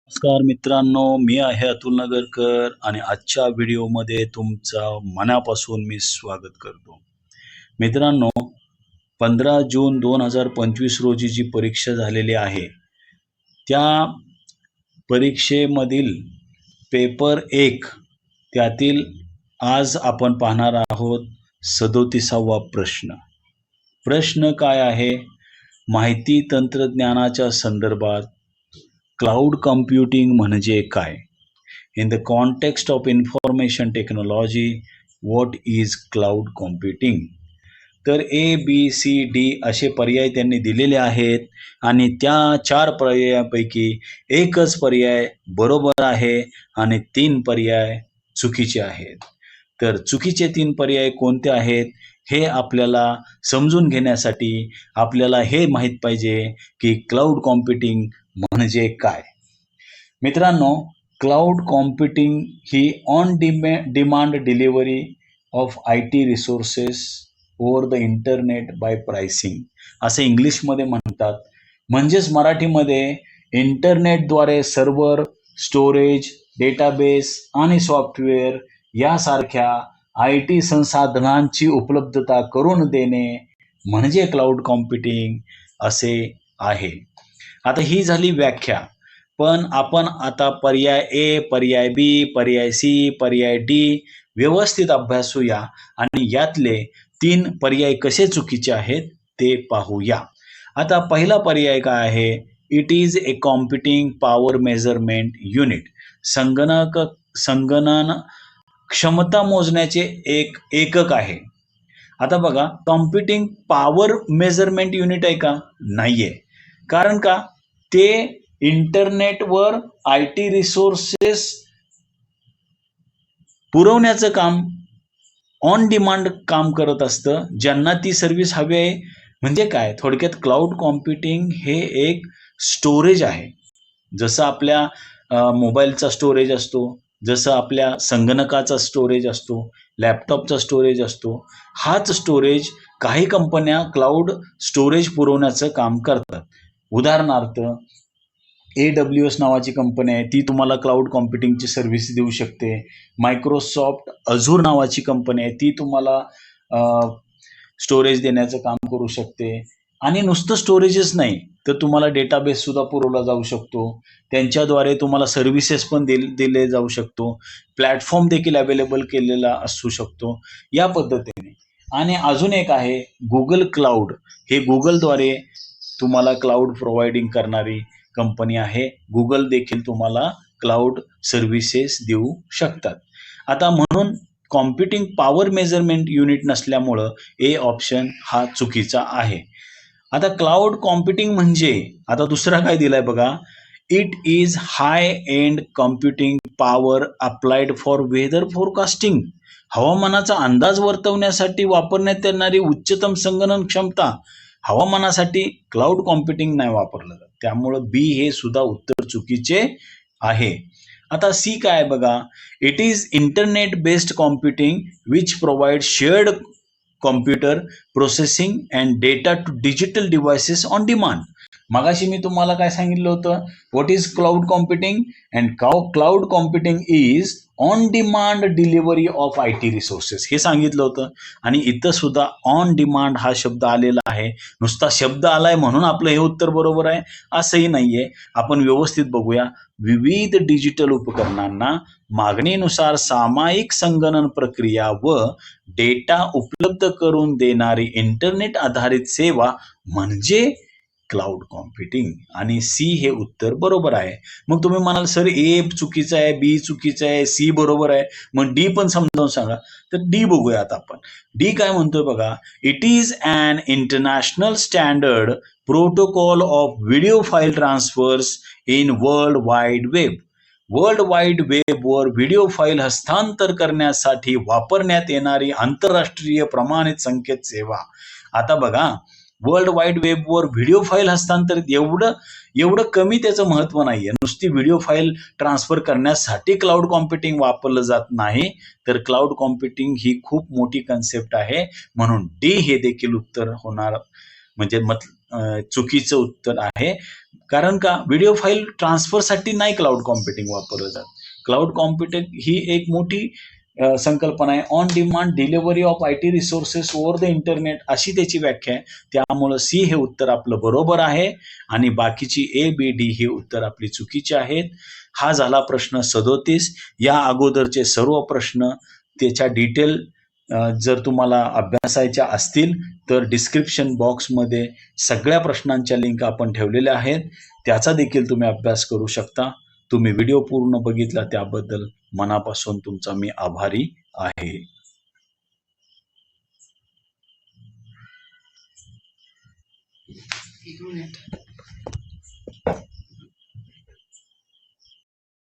नमस्कार मित्रांनो, मी आहे अतुल नगरकर आणि आजच्या व्हिडिओमध्ये तुमचं मनापासून मी स्वागत करतो. मित्रांनो, 15 जून 2025 रोजी जी परीक्षा झालेली आहे, त्या परीक्षेमधील पेपर 1 त्यातील आज आपण पाहणार आहोत 37वा प्रश्न. प्रश्न काय आहे? माहिती तंत्रज्ञानाच्या संदर्भात क्लाउड कम्प्युटिंग म्हणजे काय? In the context of information technology, what is cloud computing? तर ए, बी, सी, डी असे पर्याय त्यांनी दिलेले आहेत आणि त्या 4 पर्यायापैकी एकच पर्याय बरोबर आहे आणि 3 पर्याय चुकीचे आहेत. तर चुकीचे 3 पर्याय कोणते आहेत हे आपल्याला समजून घेण्यासाठी आपल्याला हे माहीत पाहिजे की क्लाउड कॉम्प्युटिंग म्हणजे काय. मित्रांनो, क्लाउड कॉम्प्युटिंग ही on demand delivery of IT resources over the internet by pricing असे इंग्लिशमध्ये म्हणतात. म्हणजेच मराठीमध्ये इंटरनेटद्वारे सर्व्हर, स्टोरेज, डेटाबेस आणि सॉफ्टवेअर यासारख्या IT संसाधनांची उपलब्धता करून देणे म्हणजे क्लाउड कॉम्प्युटिंग असे आहे. आता ही झाली व्याख्या. पण आपण आता पर्याय ए, पर्याय बी, पर्याय सी, पर्याय डी व्यवस्थित अभ्यासूया आणि यातले 3 पर्याय कसे चुकीचे आहेत ते पाहूया. आता पहिला पर्याय काय आहे? It is a computing power measurement unit. संगणन क्षमता मोजण्याचे एक एकक आहे. आता बघा, कॉम्प्युटिंग पॉवर मेजरमेंट युनिट आहे का? नाहीये. कारण का? ते इंटरनेटवर IT रिसोर्सेस पुरवण्याचं काम ऑन डिमांड काम करत असतं. ज्यांना ती सर्व्हिस हवी आहे. म्हणजे काय? थोडक्यात क्लाउड कॉम्प्युटिंग हे एक स्टोरेज आहे. जसं आपल्या मोबाईलचा स्टोरेज असतो, जसं आपल्या संगणकाचा स्टोरेज असतो, लॅपटॉपचा स्टोरेज असतो. हाच स्टोरेज काही कंपन्या क्लाउड स्टोरेज पुरवण्याचं काम करतात. उदाहरणार्थ AWS नावाची कंपनी आहे, ती तुम्हाला क्लाउड कॉम्प्युटिंगची सर्व्हिस देऊ शकते. मायक्रोसॉफ्ट अझूर नावाची कंपनी आहे, ती तुम्हाला स्टोरेज देण्याचं काम करू शकते. आणि नुसतं स्टोरेजच नाही, तर तुम्हाला डेटाबेस सुद्धा पुरवला जाऊ शकतो. त्यांच्याद्वारे तुम्हाला सर्व्हिसेस पण दिले जाऊ शकतो. प्लॅटफॉर्म देखील अवेलेबल केलेला असू शकतो या पद्धतीने. आणि अजून एक आहे गुगल क्लाउड. हे गुगलद्वारे तुम्हाला क्लाउड प्रोव्हाइडिंग करणारी कंपनी आहे. गुगल देखील तुम्हाला क्लाउड सर्व्हिसेस देऊ शकतात. आता म्हणून कॉम्प्युटिंग पॉवर मेजरमेंट युनिट नसल्यामुळं ए ऑप्शन हा चुकीचा आहे. आता क्लाउड कॉम्प्युटिंग म्हणजे आता दुसरा काय दिलाय बघा, it is high and computing power applied for weather forecasting. हवामानाचा अंदाज वर्तवण्यासाठी वापरण्यात येणारी उच्चतम संगणन क्षमता. हवामानासाठी क्लाउड कॉम्प्युटिंग नाही वापरलं जात. त्यामुळं बी हे सुद्धा उत्तर चुकीचे आहे. आता सी काय बघा, it is internet based computing which provide shared computer processing and data to digital devices on demand. मगाशी मी तुम्हाला काय सांगितलं होतं, what is cloud computing? And cloud computing is on demand delivery of IT resources हे सांगितलं होतं. आणि इथं सुद्धा ऑन डिमांड हा शब्द आलेला आहे. नुसता शब्द आलाय म्हणून आपलं हे उत्तर बरोबर आहे असंही नाहीये. आपण व्यवस्थित बघूया. विविध डिजिटल उपकरणांना मागणीनुसार सामायिक संगणन प्रक्रिया व डेटा उपलब्ध करून देणारी इंटरनेट आधारित सेवा म्हणजे क्लाउड कॉम्प्युटिंग. आणि सी हे उत्तर बरोबर आहे. मग तुम्ही म्हणाल सर ए चुकीचं आहे, बी चुकीचं आहे, सी बरोबर आहे, मग डी पण समजावून सांगा. तर डी बघूया आता आपण. डी काय म्हणतोय बघा, it is an international standard protocol of video file transfers in world wide web. World wide वेबवर व्हिडिओ फाईल हस्तांतर करण्यासाठी वापरण्यात येणारी आंतरराष्ट्रीय प्रमाणित संकेत सेवा. आता बघा, वर्ल्ड वाईड वेबवर व्हिडिओ फाईल हस्तांतरित एवढं कमी त्याचं महत्व नाहीये. नुसती व्हिडिओ फाईल ट्रान्सफर करण्यासाठी क्लाउड कॉम्प्युटिंग वापरलं जात नाही, तर क्लाउड कॉम्प्युटिंग ही खूप मोठी कन्सेप्ट आहे. म्हणून डी हे देखील उत्तर होणार म्हणजे चुकीचं उत्तर आहे. कारण का व्हिडिओ फाईल ट्रान्सफरसाठी नाही क्लाउड कॉम्प्युटिंग वापरलं जात. क्लाउड कॉम्प्युटिंग ही एक मोठी संकल्पना आहे. On demand delivery of IT resources over the internet अशी त्याची व्याख्या आहे. त्यामुळं सी हे उत्तर आपलं बरोबर आहे आणि बाकीची A, B, D ही उत्तर आपली चुकीची आहेत. हा झाला प्रश्न 37. या अगोदरचे सर्व प्रश्न त्याच्या डिटेल जर तुम्हाला अभ्यासायच्या असतील तर डिस्क्रिप्शन बॉक्समध्ये सगळ्या प्रश्नांच्या लिंक आपण ठेवलेल्या आहेत. त्याचा देखील तुम्ही अभ्यास करू शकता. तुम्ही व्हिडिओ पूर्ण बघितला त्याबद्दल मनापासून तुमचा मी आभारी आहे. 1 मिनिट.